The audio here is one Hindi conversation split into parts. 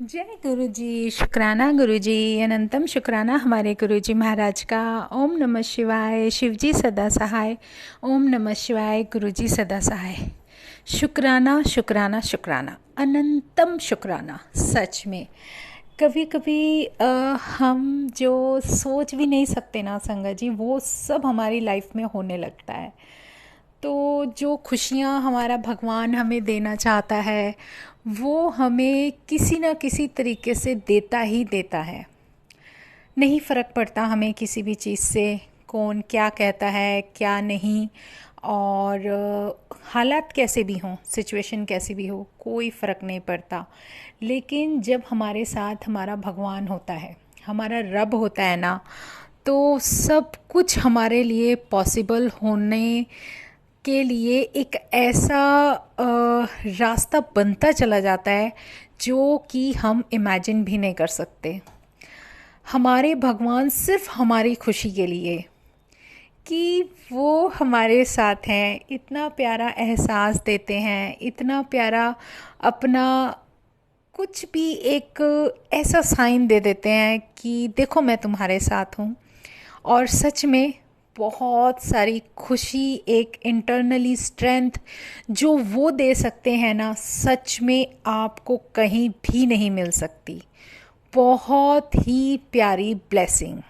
जय गुरु जी। शुक्राना गुरु जी, अनंतम शुक्राना हमारे गुरु जी महाराज का। ओम नमः शिवाय। शिव जी सदा सहाय। ओम नमः शिवाय। गुरु जी सदा सहाय। शुक्राना शुक्राना शुक्राना, अनंतम शुक्राना। सच में कभी कभी हम जो सोच भी नहीं सकते ना संगत जी, वो सब हमारी लाइफ में होने लगता है। तो जो खुशियाँ हमारा भगवान हमें देना चाहता है वो हमें किसी न किसी तरीके से देता ही देता है। नहीं फ़र्क पड़ता हमें किसी भी चीज़ से, कौन क्या कहता है क्या नहीं, और हालात कैसे भी हों, सिचुएशन कैसी भी हो, कोई फ़र्क नहीं पड़ता। लेकिन जब हमारे साथ हमारा भगवान होता है, हमारा रब होता है ना, तो सब कुछ हमारे लिए पॉसिबल होने के लिए एक ऐसा रास्ता बनता चला जाता है जो कि हम इमेजिन भी नहीं कर सकते। हमारे भगवान सिर्फ हमारी खुशी के लिए कि वो हमारे साथ हैं, इतना प्यारा एहसास देते हैं, इतना प्यारा अपना कुछ भी एक ऐसा साइन दे देते हैं कि देखो मैं तुम्हारे साथ हूँ। और सच में बहुत सारी खुशी, एक इंटरनली स्ट्रेंथ जो वो दे सकते हैं ना, सच में आपको कहीं भी नहीं मिल सकती। बहुत ही प्यारी ब्लेसिंग।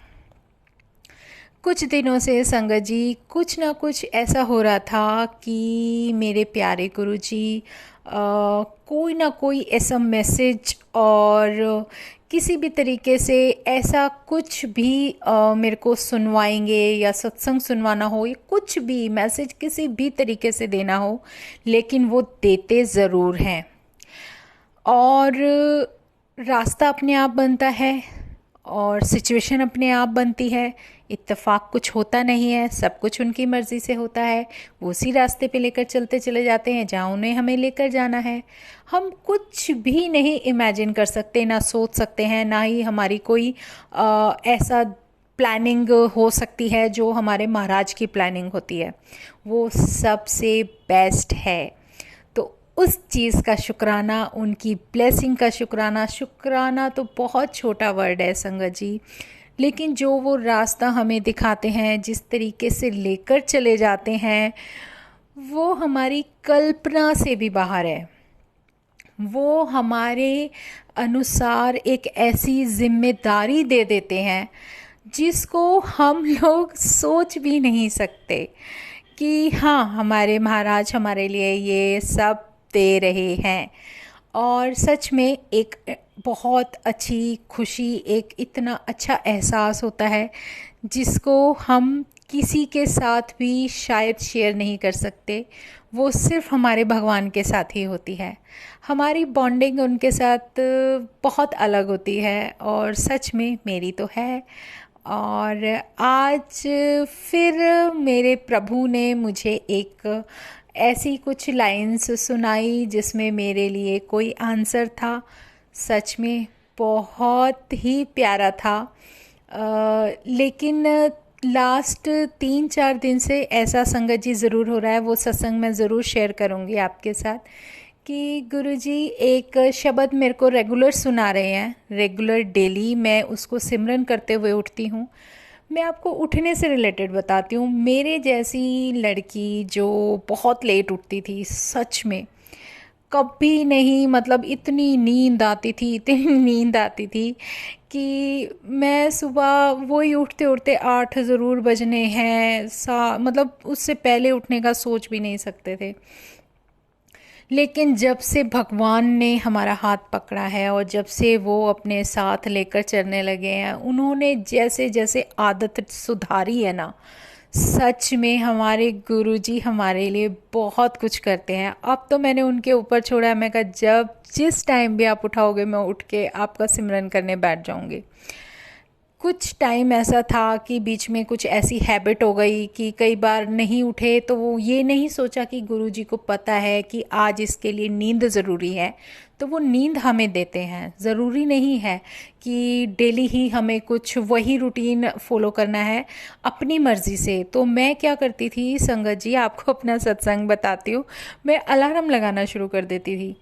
कुछ दिनों से संगत जी कुछ ना कुछ ऐसा हो रहा था कि मेरे प्यारे गुरु जी कोई ना कोई ऐसा मैसेज और किसी भी तरीके से ऐसा कुछ भी मेरे को सुनवाएंगे, या सत्संग सुनवाना हो, या कुछ भी मैसेज किसी भी तरीके से देना हो, लेकिन वो देते ज़रूर हैं। और रास्ता अपने आप बनता है और सिचुएशन अपने आप बनती है। इत्तेफाक कुछ होता नहीं है, सब कुछ उनकी मर्ज़ी से होता है। वो उसी रास्ते पे लेकर चलते चले जाते हैं जहाँ उन्हें हमें लेकर जाना है। हम कुछ भी नहीं इमेजिन कर सकते, ना सोच सकते हैं, ना ही हमारी कोई ऐसा प्लानिंग हो सकती है जो हमारे महाराज की प्लानिंग होती है। वो सबसे बेस्ट है। तो उस चीज़ का शुक्राना, उनकी ब्लेसिंग का शुक्राना। शुक्राना तो बहुत छोटा वर्ड है संगत जी, लेकिन जो वो रास्ता हमें दिखाते हैं, जिस तरीके से लेकर चले जाते हैं, वो हमारी कल्पना से भी बाहर है। वो हमारे अनुसार एक ऐसी जिम्मेदारी दे देते हैं जिसको हम लोग सोच भी नहीं सकते कि हाँ, हमारे महाराज हमारे लिए ये सब दे रहे हैं। और सच में एक बहुत अच्छी खुशी, एक इतना अच्छा एहसास होता है जिसको हम किसी के साथ भी शायद शेयर नहीं कर सकते। वो सिर्फ हमारे भगवान के साथ ही होती है। हमारी बॉन्डिंग उनके साथ बहुत अलग होती है, और सच में मेरी तो है। और आज फिर मेरे प्रभु ने मुझे एक ऐसी कुछ लाइंस सुनाई जिसमें मेरे लिए आंसर आंसर था। सच में बहुत ही प्यारा था। लेकिन लास्ट 3-4 दिन से ऐसा संगत जी ज़रूर हो रहा है, वो सत्संग मैं ज़रूर शेयर करूँगी आपके साथ, कि गुरुजी एक शब्द मेरे को रेगुलर सुना रहे हैं। रेगुलर डेली मैं उसको सिमरन करते हुए उठती हूँ। मैं आपको उठने से रिलेटेड बताती हूँ। मेरे जैसी लड़की जो बहुत लेट उठती थी, सच में कभी नहीं, मतलब इतनी नींद आती थी, इतनी नींद आती थी कि मैं सुबह वही उठते उठते 8 ज़रूर बजने हैं, मतलब उससे पहले उठने का सोच भी नहीं सकते थे। लेकिन जब से भगवान ने हमारा हाथ पकड़ा है और जब से वो अपने साथ लेकर चलने लगे हैं, उन्होंने जैसे जैसे आदत सुधारी है ना, सच में हमारे गुरुजी हमारे लिए बहुत कुछ करते हैं। अब तो मैंने उनके ऊपर छोड़ा है। मैं कहा जब जिस टाइम भी आप उठाओगे मैं उठ के आपका सिमरन करने बैठ जाऊंगी। कुछ टाइम ऐसा था कि बीच में कुछ ऐसी हैबिट हो गई कि कई बार नहीं उठे तो वो ये नहीं सोचा कि गुरुजी को पता है कि आज इसके लिए नींद ज़रूरी है, तो वो नींद हमें देते हैं। ज़रूरी नहीं है कि डेली ही हमें कुछ वही रूटीन फॉलो करना है अपनी मर्ज़ी से। तो मैं क्या करती थी संगत जी, आपको अपना सत्संग बताती हूँ, मैं अलार्म लगाना शुरू कर देती थी।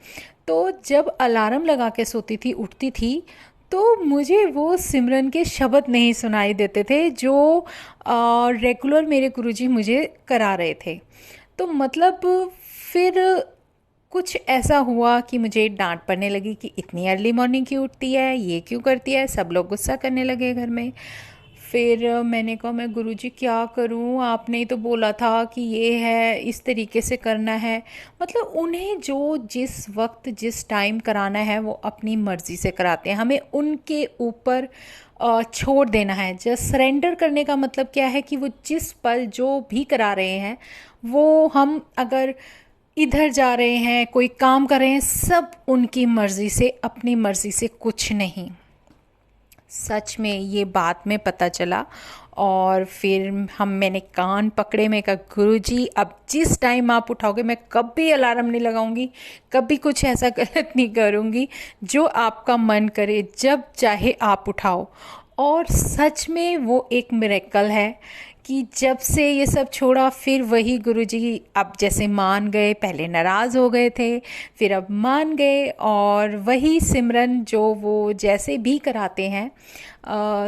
तो जब अलार्म लगा के सोती थी, उठती थी, तो मुझे वो सिमरन के शब्द नहीं सुनाई देते थे जो रेगुलर मेरे गुरुजी मुझे करा रहे थे। तो मतलब फिर कुछ ऐसा हुआ कि मुझे डांट पड़ने लगी कि इतनी अर्ली मॉर्निंग क्यों उठती है, ये क्यों करती है, सब लोग गुस्सा करने लगे घर में। फिर मैंने कहा मैं गुरुजी क्या करूं, आपने ही तो बोला था कि ये है, इस तरीके से करना है। मतलब उन्हें जो जिस वक्त जिस टाइम कराना है वो अपनी मर्ज़ी से कराते हैं, हमें उनके ऊपर छोड़ देना है। जस्ट सरेंडर करने का मतलब क्या है कि वो जिस पल जो भी करा रहे हैं, वो हम अगर इधर जा रहे हैं, कोई काम कर रहे हैं, सब उनकी मर्ज़ी से, अपनी मर्ज़ी से कुछ नहीं। सच में ये बात में पता चला। और फिर मैंने कान पकड़े, मैं कहा गुरुजी अब जिस टाइम आप उठाओगे मैं कभी अलार्म नहीं लगाऊंगी, कभी कुछ ऐसा गलत नहीं करूंगी, जो आपका मन करे जब चाहे आप उठाओ। और सच में वो एक मिरेकल है कि जब से ये सब छोड़ा, फिर वही गुरुजी अब जैसे मान गए, पहले नाराज़ हो गए थे, फिर अब मान गए, और वही सिमरन जो वो जैसे भी कराते हैं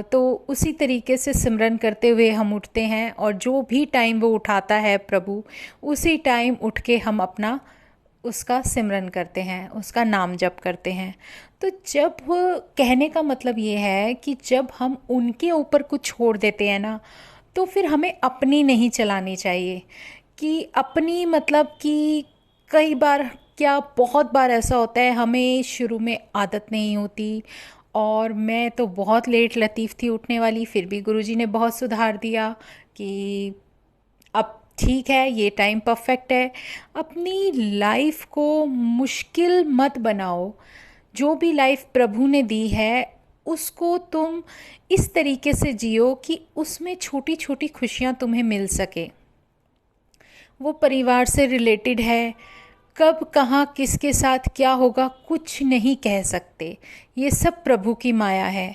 तो उसी तरीके से सिमरन करते हुए हम उठते हैं। और जो भी टाइम वो उठाता है प्रभु, उसी टाइम उठ के हम अपना उसका सिमरन करते हैं, उसका नाम जप करते हैं। तो जब कहने का मतलब ये है कि जब हम उनके ऊपर कुछ छोड़ देते हैं ना, तो फिर हमें अपनी नहीं चलानी चाहिए। कि अपनी मतलब कि कई बार क्या, बहुत बार ऐसा होता है, हमें शुरू में आदत नहीं होती, और मैं तो बहुत लेट लतीफ़ थी उठने वाली, फिर भी गुरुजी ने बहुत सुधार दिया कि अब ठीक है, ये टाइम परफेक्ट है। अपनी लाइफ को मुश्किल मत बनाओ। जो भी लाइफ प्रभु ने दी है उसको तुम इस तरीके से जियो कि उसमें छोटी छोटी खुशियाँ तुम्हें मिल सके। वो परिवार से रिलेटेड है, कब कहाँ किसके साथ क्या होगा कुछ नहीं कह सकते, ये सब प्रभु की माया है।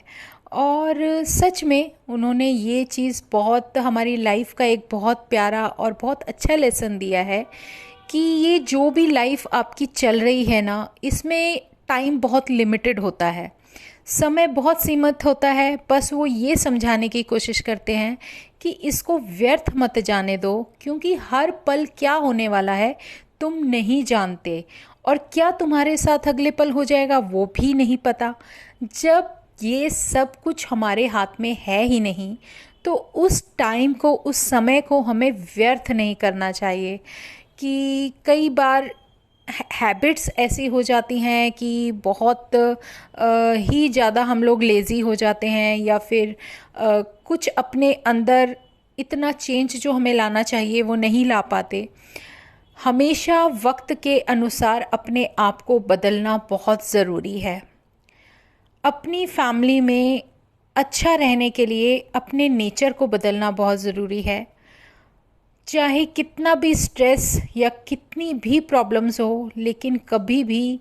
और सच में उन्होंने ये चीज़ बहुत हमारी लाइफ का एक बहुत प्यारा और बहुत अच्छा लेसन दिया है कि ये जो भी लाइफ आपकी चल रही है ना, इसमें टाइम बहुत लिमिटेड होता है, समय बहुत सीमित होता है। बस वो ये समझाने की कोशिश करते हैं कि इसको व्यर्थ मत जाने दो, क्योंकि हर पल क्या होने वाला है तुम नहीं जानते, और क्या तुम्हारे साथ अगले पल हो जाएगा वो भी नहीं पता। जब ये सब कुछ हमारे हाथ में है ही नहीं, तो उस टाइम को, उस समय को हमें व्यर्थ नहीं करना चाहिए। कि कई बार हैबिट्स ऐसी हो जाती हैं कि बहुत ही ज़्यादा हम लोग लेज़ी हो जाते हैं, या फिर कुछ अपने अंदर इतना चेंज जो हमें लाना चाहिए वो नहीं ला पाते। हमेशा वक्त के अनुसार अपने आप को बदलना बहुत ज़रूरी है। अपनी फैमिली में अच्छा रहने के लिए अपने नेचर को बदलना बहुत ज़रूरी है। चाहे कितना भी स्ट्रेस या कितनी भी प्रॉब्लम्स हो, लेकिन कभी भी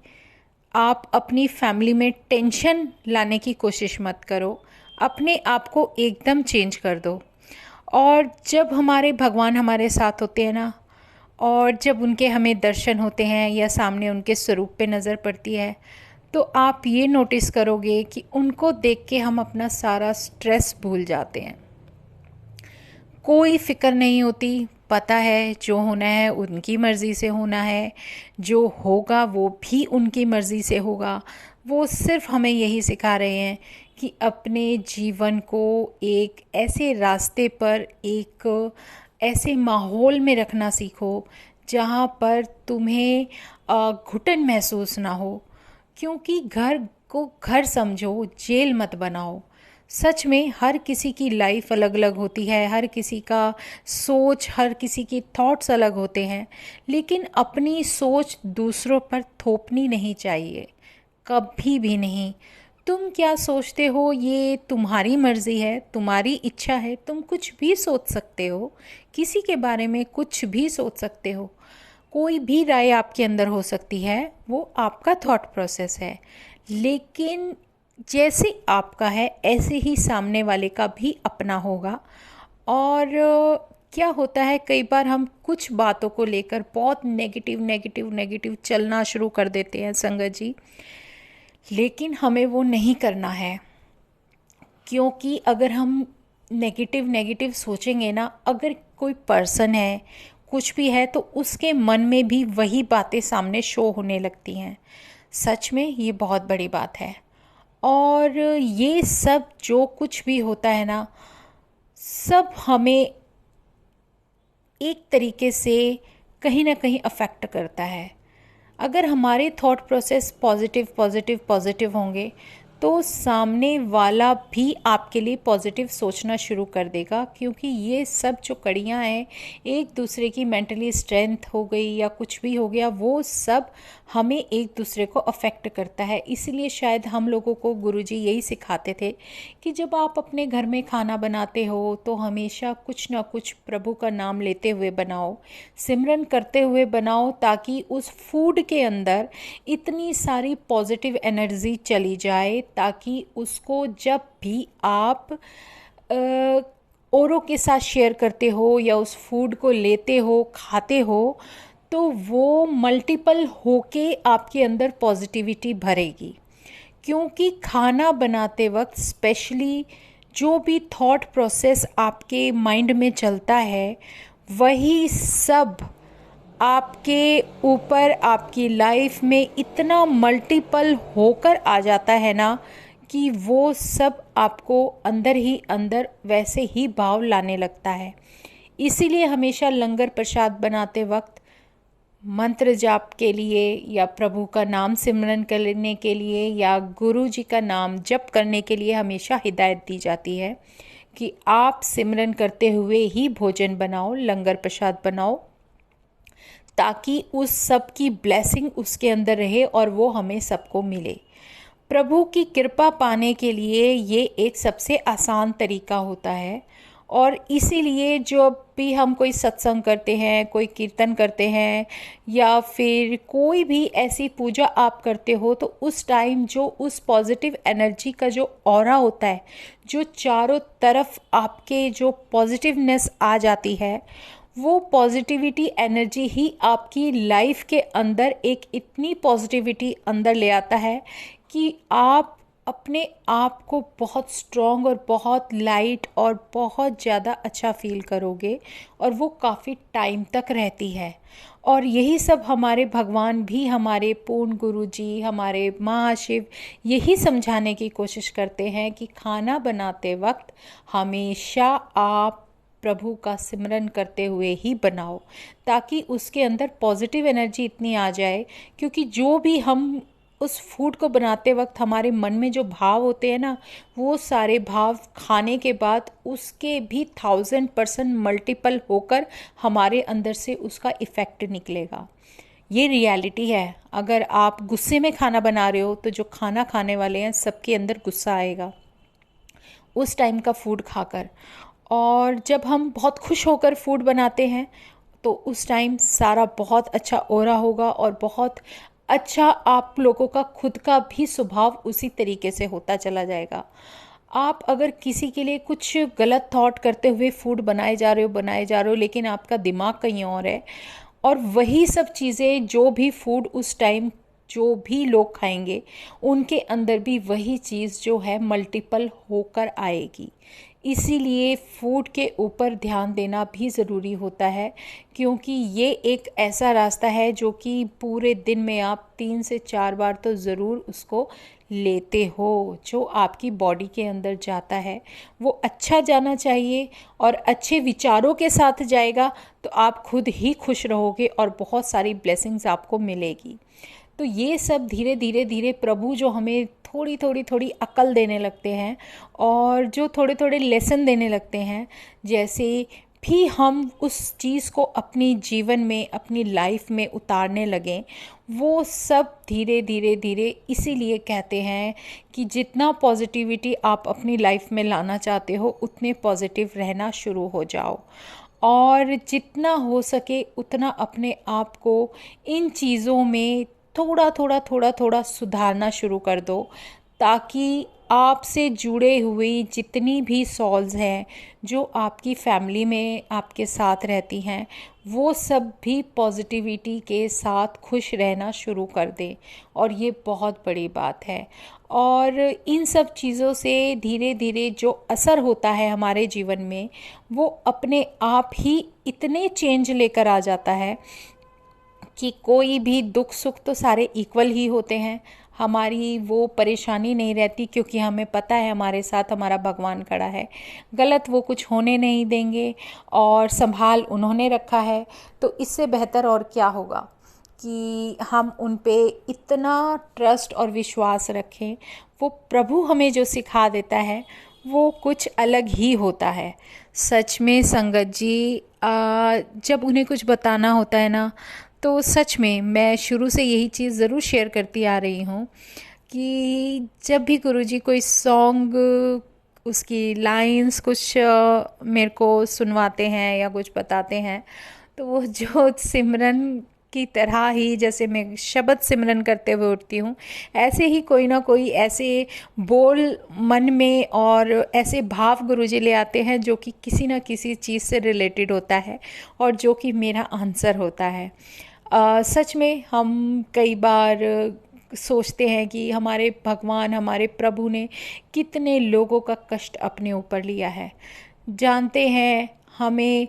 आप अपनी फैमिली में टेंशन लाने की कोशिश मत करो। अपने आप को एकदम चेंज कर दो। और जब हमारे भगवान हमारे साथ होते हैं ना, और जब उनके हमें दर्शन होते हैं या सामने उनके स्वरूप पे नज़र पड़ती है, तो आप ये नोटिस करोगे कि उनको देख के हम अपना सारा स्ट्रेस भूल जाते हैं। कोई फ़िक्र नहीं होती, पता है जो होना है उनकी मर्ज़ी से होना है, जो होगा वो भी उनकी मर्ज़ी से होगा। वो सिर्फ हमें यही सिखा रहे हैं कि अपने जीवन को एक ऐसे रास्ते पर, एक ऐसे माहौल में रखना सीखो जहाँ पर तुम्हें घुटन महसूस ना हो। क्योंकि घर को घर समझो, जेल मत बनाओ। सच में हर किसी की लाइफ अलग अलग होती है, हर किसी का सोच, हर किसी की थॉट्स अलग होते हैं, लेकिन अपनी सोच दूसरों पर थोपनी नहीं चाहिए, कभी भी नहीं। तुम क्या सोचते हो ये तुम्हारी मर्ज़ी है, तुम्हारी इच्छा है, तुम कुछ भी सोच सकते हो, किसी के बारे में कुछ भी सोच सकते हो, कोई भी राय आपके अंदर हो सकती है, वो आपका थॉट प्रोसेस है। लेकिन जैसे आपका है ऐसे ही सामने वाले का भी अपना होगा। और क्या होता है, कई बार हम कुछ बातों को लेकर बहुत नेगेटिव नेगेटिव नेगेटिव चलना शुरू कर देते हैं संगत जी, लेकिन हमें वो नहीं करना है। क्योंकि अगर हम नेगेटिव नेगेटिव सोचेंगे ना, अगर कोई पर्सन है, कुछ भी है, तो उसके मन में भी वही बातें सामने शो होने लगती हैं। सच में ये बहुत बड़ी बात है। और ये सब जो कुछ भी होता है ना, सब हमें एक तरीके से कहीं ना कहीं अफेक्ट करता है। अगर हमारे thought process positive positive positive होंगे तो सामने वाला भी आपके लिए पॉजिटिव सोचना शुरू कर देगा। क्योंकि ये सब जो कड़ियाँ हैं, एक दूसरे की मेंटली स्ट्रेंथ हो गई या कुछ भी हो गया, वो सब हमें एक दूसरे को अफेक्ट करता है। इसीलिए शायद हम लोगों को गुरुजी यही सिखाते थे कि जब आप अपने घर में खाना बनाते हो तो हमेशा कुछ ना कुछ प्रभु का नाम लेते हुए बनाओ, सिमरन करते हुए बनाओ, ताकि उस फूड के अंदर इतनी सारी पॉजिटिव एनर्जी चली जाए, ताकि उसको जब भी आप औरों के साथ शेयर करते हो या उस फूड को लेते हो, खाते हो, तो वो मल्टीपल होके आपके अंदर पॉजिटिविटी भरेगी। क्योंकि खाना बनाते वक्त स्पेशली जो भी थॉट प्रोसेस आपके माइंड में चलता है, वही सब आपके ऊपर, आपकी लाइफ में इतना मल्टीपल होकर आ जाता है ना, कि वो सब आपको अंदर ही अंदर वैसे ही भाव लाने लगता है। इसीलिए हमेशा लंगर प्रसाद बनाते वक्त मंत्र जाप के लिए या प्रभु का नाम सिमरन करने के लिए या गुरु जी का नाम जप करने के लिए हमेशा हिदायत दी जाती है कि आप सिमरन करते हुए ही भोजन बनाओ, लंगर प्रसाद बनाओ, ताकि उस सब की ब्लेसिंग उसके अंदर रहे और वो हमें सबको मिले। प्रभु की कृपा पाने के लिए ये एक सबसे आसान तरीका होता है। और इसीलिए जो भी हम कोई सत्संग करते हैं, कोई कीर्तन करते हैं या फिर कोई भी ऐसी पूजा आप करते हो, तो उस टाइम जो उस पॉजिटिव एनर्जी का जो ऑरा होता है, जो चारों तरफ आपके जो पॉजिटिवनेस आ जाती है, वो पॉजिटिविटी एनर्जी ही आपकी लाइफ के अंदर एक इतनी पॉजिटिविटी अंदर ले आता है कि आप अपने आप को बहुत स्ट्रॉन्ग और बहुत लाइट और बहुत ज़्यादा अच्छा फील करोगे, और वो काफ़ी टाइम तक रहती है। और यही सब हमारे भगवान भी, हमारे पूर्ण गुरु जी, हमारे महाशिव यही समझाने की कोशिश करते हैं कि खाना बनाते वक्त हमेशा आप प्रभु का सिमरन करते हुए ही बनाओ, ताकि उसके अंदर पॉजिटिव एनर्जी इतनी आ जाए। क्योंकि जो भी हम उस फूड को बनाते वक्त हमारे मन में जो भाव होते हैं ना, वो सारे भाव खाने के बाद उसके भी 1000% मल्टीपल होकर हमारे अंदर से उसका इफ़ेक्ट निकलेगा। ये रियलिटी है। अगर आप गुस्से में खाना बना रहे हो तो जो खाना खाने वाले हैं सबके अंदर गुस्सा आएगा उस टाइम का फूड खाकर। और जब हम बहुत खुश होकर फूड बनाते हैं तो उस टाइम सारा बहुत अच्छा ऑरा होगा और बहुत अच्छा आप लोगों का खुद का भी स्वभाव उसी तरीके से होता चला जाएगा। आप अगर किसी के लिए कुछ गलत थॉट करते हुए फूड बनाए जा रहे हो, लेकिन आपका दिमाग कहीं और है, और वही सब चीज़ें, जो भी फूड उस टाइम जो भी लोग खाएंगे, उनके अंदर भी वही चीज़ जो है मल्टीपल होकर आएगी। इसीलिए फूड के ऊपर ध्यान देना भी ज़रूरी होता है, क्योंकि ये एक ऐसा रास्ता है जो कि पूरे दिन में आप 3 से 4 बार तो ज़रूर उसको लेते हो। जो आपकी बॉडी के अंदर जाता है वो अच्छा जाना चाहिए, और अच्छे विचारों के साथ जाएगा तो आप खुद ही खुश रहोगे और बहुत सारी ब्लेसिंग्स आपको मिलेगी। तो ये सब धीरे धीरे धीरे प्रभु जो हमें थोड़ी थोड़ी थोड़ी अकल देने लगते हैं और जो थोड़े थोड़े लेसन देने लगते हैं, जैसे भी हम उस चीज़ को अपनी जीवन में, अपनी लाइफ में उतारने लगें, वो सब धीरे धीरे धीरे, इसीलिए कहते हैं कि जितना पॉजिटिविटी आप अपनी लाइफ में लाना चाहते हो उतने पॉजिटिव रहना शुरू हो जाओ, और जितना हो सके उतना अपने आप को इन चीज़ों में थोड़ा थोड़ा थोड़ा थोड़ा सुधारना शुरू कर दो, ताकि आपसे जुड़े हुई जितनी भी सॉल्स हैं जो आपकी फैमिली में आपके साथ रहती हैं, वो सब भी पॉजिटिविटी के साथ खुश रहना शुरू कर दें। और ये बहुत बड़ी बात है। और इन सब चीज़ों से धीरे धीरे जो असर होता है हमारे जीवन में, वो अपने आप ही इतने चेंज लेकर आ जाता है कि कोई भी दुख सुख तो सारे इक्वल ही होते हैं। हमारी वो परेशानी नहीं रहती, क्योंकि हमें पता है हमारे साथ हमारा भगवान खड़ा है। गलत वो कुछ होने नहीं देंगे और संभाल उन्होंने रखा है। तो इससे बेहतर और क्या होगा कि हम उन पे इतना ट्रस्ट और विश्वास रखें। वो प्रभु हमें जो सिखा देता है वो कुछ अलग ही होता है। सच में संगत जी, जब उन्हें कुछ बताना होता है ना, तो सच में मैं शुरू से यही चीज़ ज़रूर शेयर करती आ रही हूँ कि जब भी गुरुजी कोई सॉन्ग, उसकी लाइंस कुछ मेरे को सुनवाते हैं या कुछ बताते हैं, तो वो जो सिमरन की तरह ही, जैसे मैं शब्द सिमरन करते हुए उठती हूँ, ऐसे ही कोई ना कोई ऐसे बोल मन में और ऐसे भाव गुरुजी ले आते हैं जो कि किसी ना किसी चीज़ से रिलेटेड होता है और जो कि मेरा आंसर होता है। सच में हम कई बार सोचते हैं कि हमारे भगवान, हमारे प्रभु ने कितने लोगों का कष्ट अपने ऊपर लिया है। जानते हैं हमें,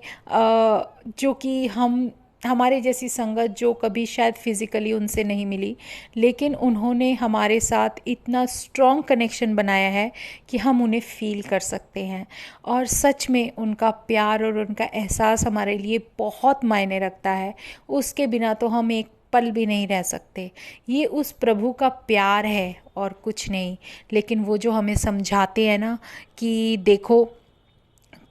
जो कि हम हमारे जैसी संगत जो कभी शायद फिज़िकली उनसे नहीं मिली, लेकिन उन्होंने हमारे साथ इतना स्ट्रॉन्ग कनेक्शन बनाया है कि हम उन्हें फ़ील कर सकते हैं। और सच में उनका प्यार और उनका एहसास हमारे लिए बहुत मायने रखता है। उसके बिना तो हम एक पल भी नहीं रह सकते। ये उस प्रभु का प्यार है और कुछ नहीं। लेकिन वो जो हमें समझाते हैं ना कि देखो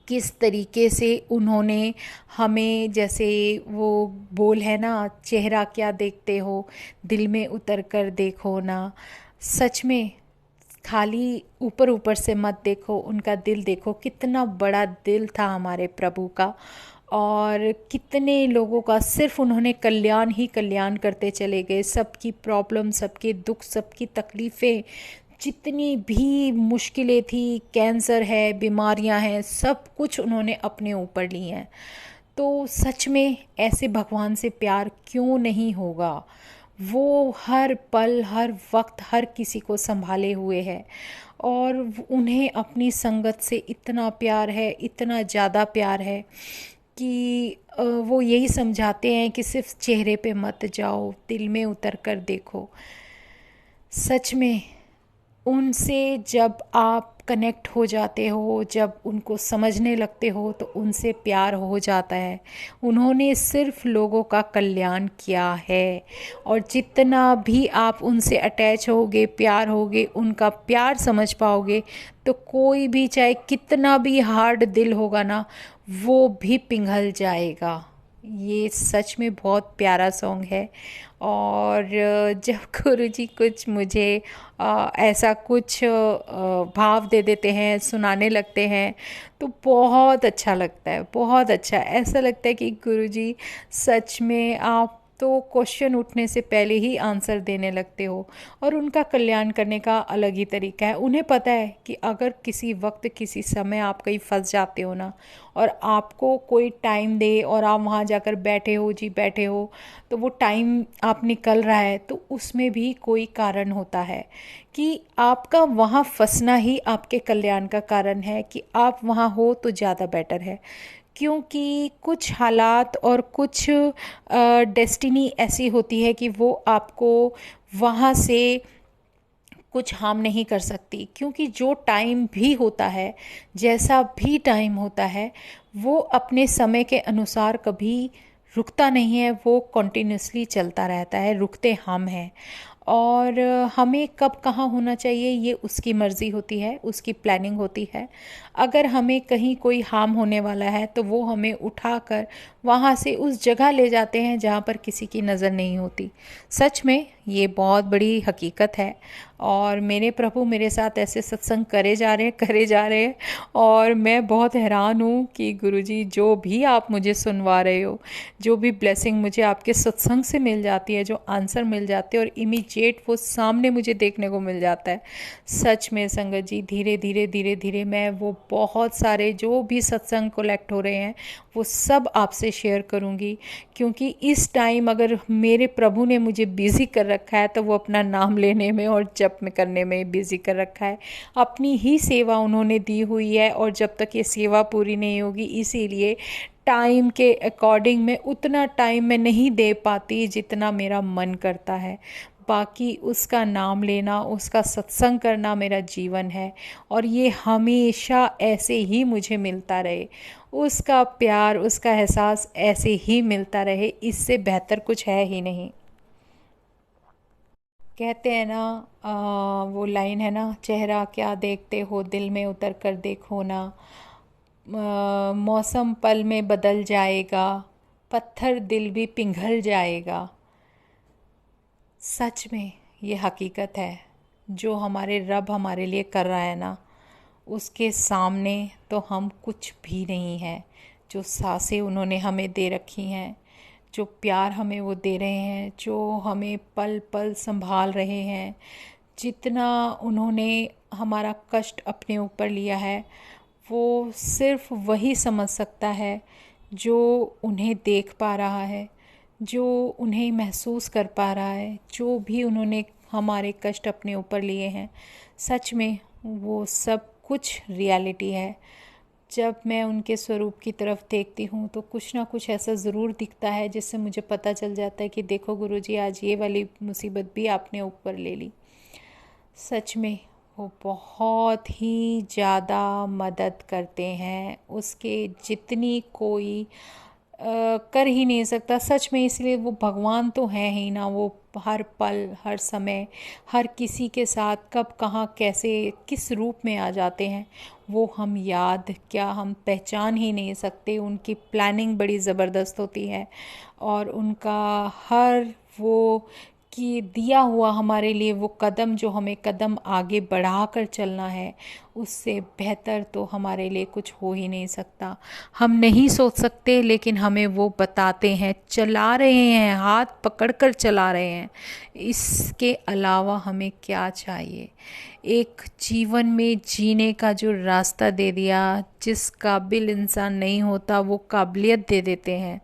किस तरीके से उन्होंने हमें, जैसे वो बोल है ना, चेहरा क्या देखते हो, दिल में उतर कर देखो ना। सच में खाली ऊपर ऊपर से मत देखो, उनका दिल देखो। कितना बड़ा दिल था हमारे प्रभु का, और कितने लोगों का सिर्फ उन्होंने कल्याण ही कल्याण करते चले गए। सबकी प्रॉब्लम, सबके दुख, सबकी तकलीफ़ें, जितनी भी मुश्किलें थी, कैंसर है, बीमारियां हैं, सब कुछ उन्होंने अपने ऊपर ली हैं। तो सच में ऐसे भगवान से प्यार क्यों नहीं होगा। वो हर पल, हर वक्त, हर किसी को संभाले हुए है। और उन्हें अपनी संगत से इतना प्यार है, इतना ज़्यादा प्यार है कि वो यही समझाते हैं कि सिर्फ चेहरे पे मत जाओ, दिल में उतर कर देखो। सच में उनसे जब आप कनेक्ट हो जाते हो, जब उनको समझने लगते हो, तो उनसे प्यार हो जाता है। उन्होंने सिर्फ लोगों का कल्याण किया है। और जितना भी आप उनसे अटैच होगे, प्यार होगे, उनका प्यार समझ पाओगे, तो कोई भी चाहे कितना भी हार्ड दिल होगा ना, वो भी पिघल जाएगा। ये सच में बहुत प्यारा सॉन्ग है। और जब गुरुजी कुछ मुझे ऐसा कुछ भाव दे देते हैं, सुनाने लगते हैं, तो बहुत अच्छा लगता है, बहुत अच्छा। ऐसा लगता है कि गुरुजी सच में आप तो क्वेश्चन उठने से पहले ही आंसर देने लगते हो। और उनका कल्याण करने का अलग ही तरीका है। उन्हें पता है कि अगर किसी वक्त, किसी समय आप कहीं फंस जाते हो ना, और आपको कोई टाइम दे और आप वहाँ जाकर बैठे हो जी, बैठे हो, तो वो टाइम आप निकल रहा है, तो उसमें भी कोई कारण होता है कि आपका वहाँ फंसना ही आपके कल्याण का कारण है कि आप वहाँ हो तो ज़्यादा बेटर है। क्योंकि कुछ हालात और कुछ डेस्टिनी ऐसी होती है कि वो आपको वहाँ से कुछ हार्म नहीं कर सकती। क्योंकि जो टाइम भी होता है, जैसा भी टाइम होता है, वो अपने समय के अनुसार कभी रुकता नहीं है, वो कॉन्टिन्यूसली चलता रहता है। रुकते हम हैं। और हमें कब कहाँ होना चाहिए ये उसकी मर्ज़ी होती है, उसकी प्लानिंग होती है। अगर हमें कहीं कोई हार्म होने वाला है, तो वो हमें उठाकर वहाँ से उस जगह ले जाते हैं जहाँ पर किसी की नज़र नहीं होती। सच में ये बहुत बड़ी हकीकत है। और मेरे प्रभु मेरे साथ ऐसे सत्संग करे जा रहे हैं और मैं बहुत हैरान हूँ कि गुरुजी जो भी आप मुझे सुनवा रहे हो, जो भी ब्लेसिंग मुझे आपके सत्संग से मिल जाती है, जो आंसर मिल जाते हैं और इमीडिएट वो सामने मुझे देखने को मिल जाता है। सच में संगत जी, धीरे धीरे धीरे धीरे मैं वो बहुत सारे जो भी सत्संग कलेक्ट हो रहे हैं वो सब आपसे शेयर करूँगी, क्योंकि इस टाइम अगर मेरे प्रभु ने मुझे बिज़ी कर रखा है तो वो अपना नाम लेने में और जप में करने में बिज़ी कर रखा है। अपनी ही सेवा उन्होंने दी हुई है और जब तक ये सेवा पूरी नहीं होगी, इसीलिए टाइम के अकॉर्डिंग मैं उतना टाइम मैं नहीं दे पाती जितना मेरा मन करता है। बाकी उसका नाम लेना, उसका सत्संग करना मेरा जीवन है और ये हमेशा ऐसे ही मुझे मिलता रहे, उसका प्यार, उसका एहसास ऐसे ही मिलता रहे, इससे बेहतर कुछ है ही नहीं। कहते हैं ना, वो लाइन है ना, चेहरा क्या देखते हो दिल में उतर कर देखो ना, मौसम पल में बदल जाएगा, पत्थर दिल भी पिघल जाएगा। सच में ये हकीकत है। जो हमारे रब हमारे लिए कर रहा है ना, उसके सामने तो हम कुछ भी नहीं हैं। जो सांसें उन्होंने हमें दे रखी हैं, जो प्यार हमें वो दे रहे हैं, जो हमें पल पल संभाल रहे हैं, जितना उन्होंने हमारा कष्ट अपने ऊपर लिया है, वो सिर्फ वही समझ सकता है जो उन्हें देख पा रहा है, जो उन्हें महसूस कर पा रहा है, जो भी उन्होंने हमारे कष्ट अपने ऊपर लिए हैं। सच में वो सब कुछ रियलिटी है। जब मैं उनके स्वरूप की तरफ देखती हूँ तो कुछ ना कुछ ऐसा ज़रूर दिखता है जिससे मुझे पता चल जाता है कि देखो गुरुजी, आज ये वाली मुसीबत भी आपने ऊपर ले ली। सच में वो बहुत ही ज़्यादा मदद करते हैं, उसके जितनी कोई कर ही नहीं सकता। सच में इसलिए वो भगवान तो हैं ही ना, वो हर पल हर समय हर किसी के साथ कब कहाँ कैसे किस रूप में आ जाते हैं वो हम याद क्या, हम पहचान ही नहीं सकते। उनकी प्लानिंग बड़ी ज़बरदस्त होती है और उनका हर वो कि दिया हुआ हमारे लिए वो कदम, जो हमें कदम आगे बढ़ा कर चलना है, उससे बेहतर तो हमारे लिए कुछ हो ही नहीं सकता। हम नहीं सोच सकते लेकिन हमें वो बताते हैं, चला रहे हैं, हाथ पकड़कर चला रहे हैं। इसके अलावा हमें क्या चाहिए। एक जीवन में जीने का जो रास्ता दे दिया, जिस काबिल इंसान नहीं होता वो काबिलियत दे देते हैं।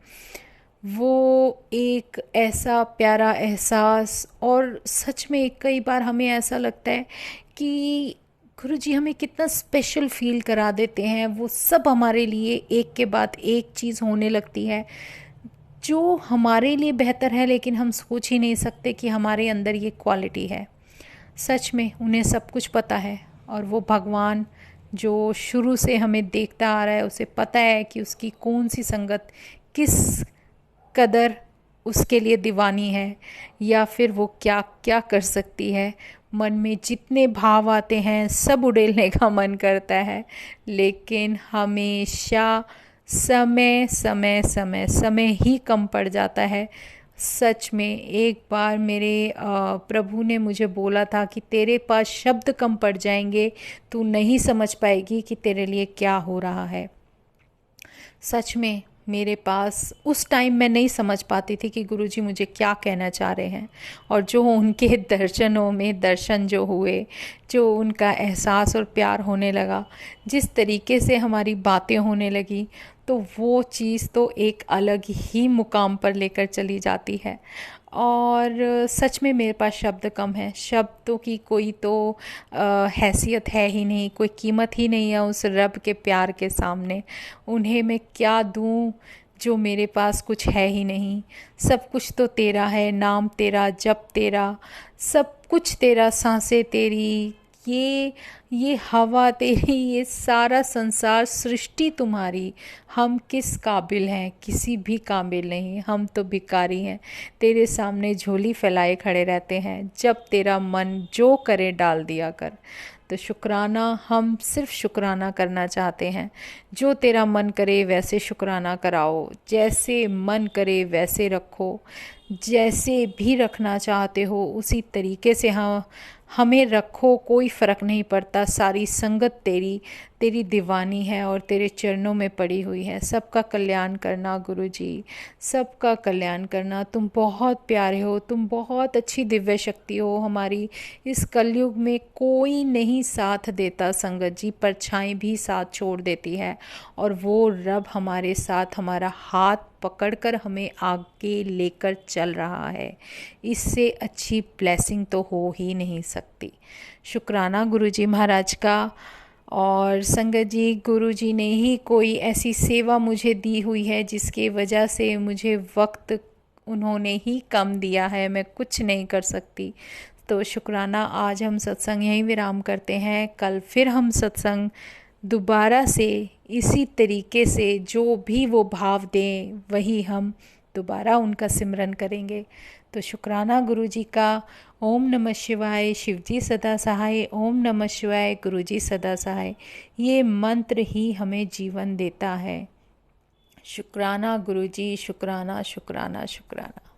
वो एक ऐसा प्यारा एहसास, और सच में कई बार हमें ऐसा लगता है कि गुरुजी हमें कितना स्पेशल फील करा देते हैं। वो सब हमारे लिए एक के बाद एक चीज़ होने लगती है जो हमारे लिए बेहतर है, लेकिन हम सोच ही नहीं सकते कि हमारे अंदर ये क्वालिटी है। सच में उन्हें सब कुछ पता है और वो भगवान जो शुरू से हमें देखता आ रहा है, उसे पता है कि उसकी कौन सी संगत किस कदर उसके लिए दीवानी है, या फिर वो क्या क्या कर सकती है। मन में जितने भाव आते हैं सब उड़ेलने का मन करता है, लेकिन हमेशा समय समय समय समय ही कम पड़ जाता है। सच में एक बार मेरे प्रभु ने मुझे बोला था कि तेरे पास शब्द कम पड़ जाएंगे, तू नहीं समझ पाएगी कि तेरे लिए क्या हो रहा है। सच में मेरे पास उस टाइम मैं नहीं समझ पाती थी कि गुरुजी मुझे क्या कहना चाह रहे हैं, और जो उनके दर्शनों में दर्शन जो हुए, जो उनका एहसास और प्यार होने लगा, जिस तरीके से हमारी बातें होने लगी, तो वो चीज़ तो एक अलग ही मुकाम पर लेकर चली जाती है। और सच में मेरे पास शब्द कम है, शब्दों की कोई तो हैसियत है ही नहीं, कोई कीमत ही नहीं है उस रब के प्यार के सामने। उन्हें मैं क्या दूँ जो मेरे पास कुछ है ही नहीं। सब कुछ तो तेरा है, नाम तेरा, जप तेरा, सब कुछ तेरा, सांसें तेरी, ये हवा तेरी, ये सारा संसार सृष्टि तुम्हारी, हम किस काबिल हैं? किसी भी काबिल नहीं, हम तो भिखारी हैं। तेरे सामने झोली फैलाए खड़े रहते हैं, जब तेरा मन जो करे डाल दिया कर। तो शुक्राना, हम सिर्फ शुक्राना करना चाहते हैं। जो तेरा मन करे वैसे शुक्राना कराओ, जैसे मन करे वैसे रखो, जैसे भी रखना चाहते हो उसी तरीके से हमें रखो, कोई फ़र्क नहीं पड़ता। सारी संगत तेरी तेरी दीवानी है और तेरे चरणों में पड़ी हुई है। सबका कल्याण करना गुरुजी, सबका कल्याण करना। तुम बहुत प्यारे हो, तुम बहुत अच्छी दिव्य शक्ति हो। हमारी इस कलयुग में कोई नहीं साथ देता संगत जी, परछाई भी साथ छोड़ देती है, और वो रब हमारे साथ हमारा हाथ पकड़कर हमें आगे लेकर चल रहा है। इससे अच्छी ब्लेसिंग तो हो ही नहीं सकती। शुक्राना गुरुजी महाराज का। और संगत जी, गुरुजी ने ही कोई ऐसी सेवा मुझे दी हुई है जिसके वजह से मुझे वक्त उन्होंने ही कम दिया है, मैं कुछ नहीं कर सकती। तो शुक्राना। आज हम सत्संग यहीं विराम करते हैं। कल फिर हम सत्संग दोबारा से इसी तरीके से जो भी वो भाव दें वही हम दोबारा उनका सिमरन करेंगे। तो शुक्राना गुरुजी का। ओम नमः शिवाय, शिवजी सदा सहाय। ओम नमः शिवाय, गुरुजी सदा सहाय। ये मंत्र ही हमें जीवन देता है। शुक्राना गुरुजी, शुक्राना शुक्राना शुक्राना।